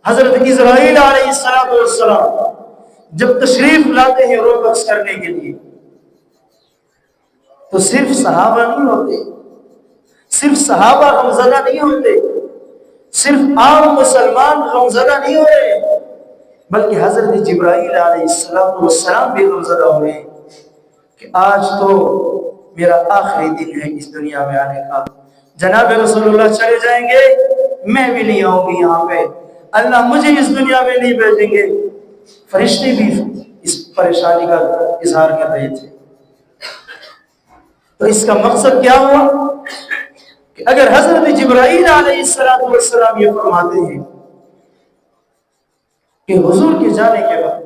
حضرت اسرائیل علیہ السلام جب تشریف لاتے ہیں روح بخش کرنے کے لیے تو صرف صحابہ نہیں ہوتے، صرف صحابہ غمزدہ نہیں ہوتے، صرف عام مسلمان غمزدہ نہیں ہو رہے، بلکہ حضرت جبرائیل علیہ السلام بھی غمزدہ ہو رہے ہیں کہ آج تو میرا آخری دن ہے اس دنیا میں آنے کا، جناب رسول اللہ چلے جائیں گے، میں بھی نہیں آؤں گی یہاں پہ، اللہ مجھے اس دنیا میں نہیں بھیجیں گے۔ فرشتے بھی اس پریشانی کا اظہار کر رہے تھے۔ تو اس کا مقصد کیا ہوا کہ اگر حضرت جبرائیل علیہ السلام یہ فرماتے ہیں کہ حضور کے جانے کے بعد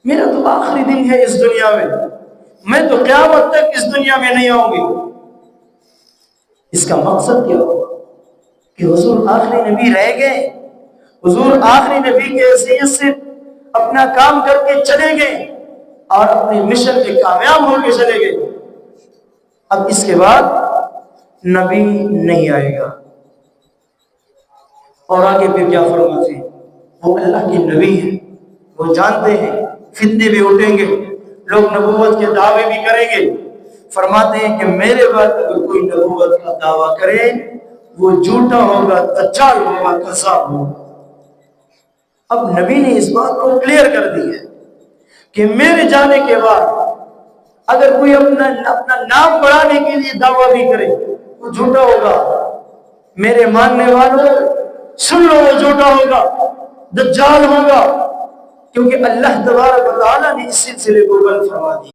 میرا تو آخری دن ہے اس دنیا میں تو قیامت تک اس دنیا میں نہیں آؤں گی، اس کا مقصد کیا ہوا کہ حضور آخری نبی رہ گئے، حضور آخری نبی کے حیثیت سے اپنا کام کر کے چلے گئے اور اپنے مشن میں کامیاب ہو کے چلے گئے، اب اس کے بعد نبی نہیں آئے گا۔ اور آگے پھر کیا فرماتے ہیں؟ وہ اللہ کے نبی ہیں، وہ جانتے ہیں فتنے بھی اٹھیں گے، لوگ نبوت کے دعوے بھی کریں گے، فرماتے ہیں کہ میرے بعد اگر کوئی نبوت کا دعویٰ کرے وہ جھوٹا ہوگا، دجال ہوگا، کذاب ہوگا۔ اب نبی نے اس بات کو کلیئر کر دی ہے کہ میرے جانے کے بعد اگر کوئی اپنا نام بڑھانے کے لیے دعویٰ بھی کرے وہ جھوٹا ہوگا، میرے ماننے والوں سن لو وہ جھوٹا ہوگا، دجال ہوگا، کیونکہ اللہ تبارک و تعالیٰ نے اس سلسلے کو بند فرما دی۔